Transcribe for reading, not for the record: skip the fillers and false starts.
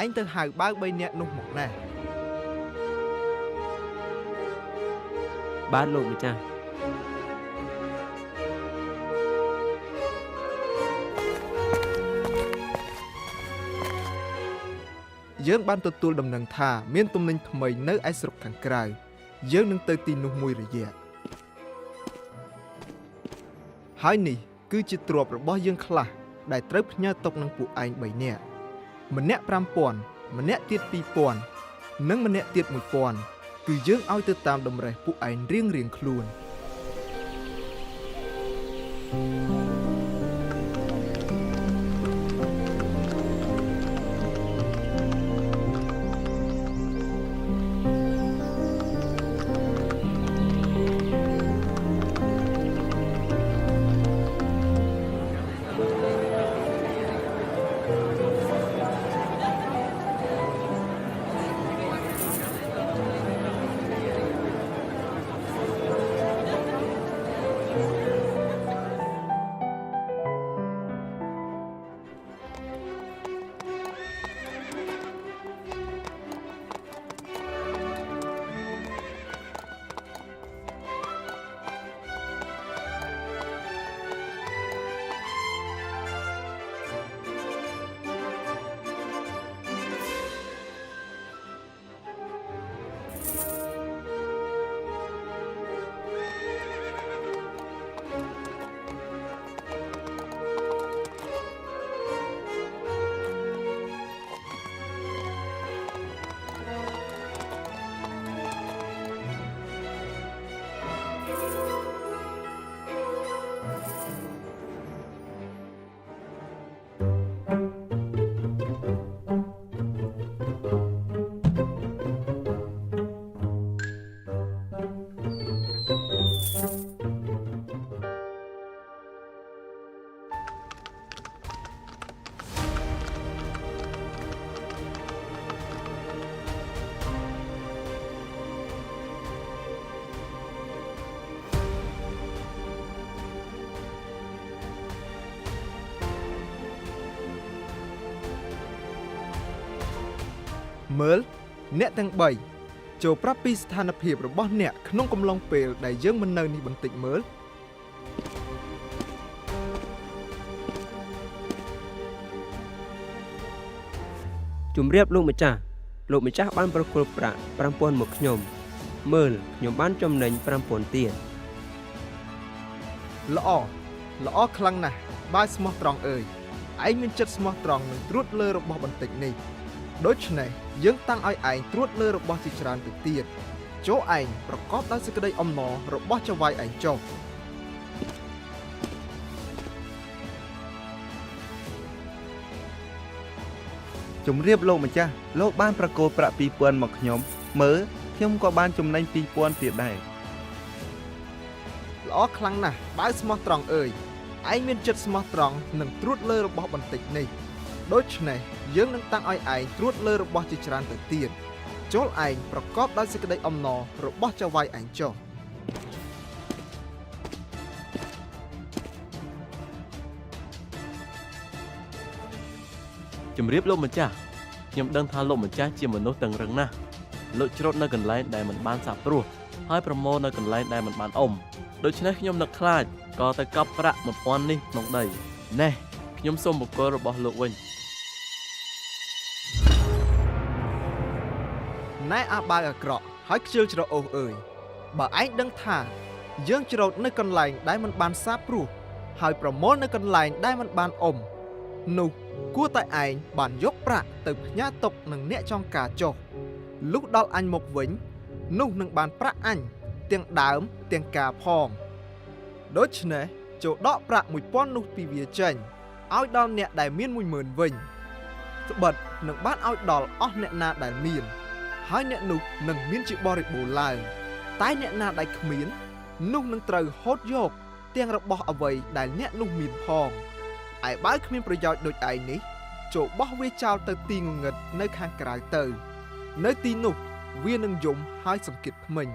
anh từ hào bao bay nẹt nục một nè បាទលោកម្ចាស់ យើងបានទទួលដំណឹងថាមានទំនិញថ្មីនៅឯស្រុកខាងក្រៅយើងនឹងទៅទីនោះមួយរយៈហើយនេះគឺជាទ្រព្យរបស់យើងខ្លះដែលត្រូវផ្ញើទុកនឹងពួកឯង3នាក់ម្នាក់ 5,000 ម្នាក់ទៀត 2,000 និងម្នាក់ទៀត 1,000 គឺយើងឲ្យទៅតាមតម្រេះពួកឯងរៀងៗខ្លួន មើលអ្នកទាំង3ចូលប្រាប់ពីស្ថានភាពរបស់អ្នកក្នុងកំឡុងពេលដែលយើងមិននៅនេះបន្តិចមើល ជំរាបលោកម្ចាស់លោកម្ចាស់បានប្រគល់ប្រាក់ 5,000 មកខ្ញុំមើលខ្ញុំបានចំណេញ 5,000 ទៀត ល្អខ្លាំងណាស់បើស្មោះត្រង់អើយឯងមានចិត្តស្មោះត្រង់នឹងត្រួតលើរបស់បន្តិចនេះដូច្នេះយើងតាំងឲ្យឯងត្រួតលើរបស់ជាច្រើនទៅទៀតចូលឯងប្រកបដោយសេចក្តីអំណររបស់ចៅហ្វាយឯងចុះ ជំរាបលោកម្ចាស់លោកបានប្រគល់ប្រាក់ 2,000 មកខ្ញុំមើលខ្ញុំក៏បានចំណេញ 2,000 ទៀតដែរ ល្អខ្លាំងណាស់បើស្មោះត្រង់អើយឯងមានចិត្តស្មោះត្រង់នឹងត្រួតលើរបស់បន្តិចនេះដូច្នេះយើងនឹងតាំងឲ្យឯងត្រួតលើរបស់ជាច្រើនទៅទៀតចូលឯងប្រកបដោយសេចក្តីអំណររបស់ចៅហ្វាយឯងចុះ ជំរាបលោកម្ចាស់ខ្ញុំដឹងថាលោកម្ចាស់ជាមនុស្សតឹងរឹងណាស់លោកច្រូតនៅកន្លែងដែលមិនបានសាបព្រោះហើយប្រមូលនៅកន្លែងដែលមិនបានអុំដូច្នេះខ្ញុំនឹកខ្លាចក៏ទៅកប់ប្រាក់ 1,000 នេះក្នុងដីណេះខ្ញុំសូមបកគលរបស់លោកវិញ ណែអាបាវអាក្រក់ហើយខ្ជិលច្រអូសអើយបើឯងដឹងថាយើងច្រូតនៅកន្លែងដែលមិនបានសាបព្រោះហើយប្រមូលនៅកន្លែងដែលមិនបានអុំនោះគួរតែឯងបានយកប្រាក់ទៅផ្ញើទុកនឹងអ្នកចង់ការចុះលុះដល់អញមកវិញនោះនឹងបានប្រាក់អញទាំងដើមទាំងការផងដូច្នេះចូលដកប្រាក់ 1,000 នោះពីវាចេញឲ្យដល់អ្នកដែលមាន 10,000 វិញ ស្បិតនឹងបានឲ្យដល់អស់អ្នកណាដែលមានហើយអ្នកនោះនឹងមានជាបរិបូរណ៍ឡើងតែអ្នកណាដែលគ្មាននោះនឹងត្រូវហូតយកទាំងរបស់អ្វីដែលអ្នកនោះមានផងឯបើគ្មានប្រយោជន៍ដូចឯងនេះចូលបោះវាចោលទៅទីងងឹតនៅខាងក្រៅទៅនៅទីនោះវានឹងយំហើយសង្កត់ធ្មេញ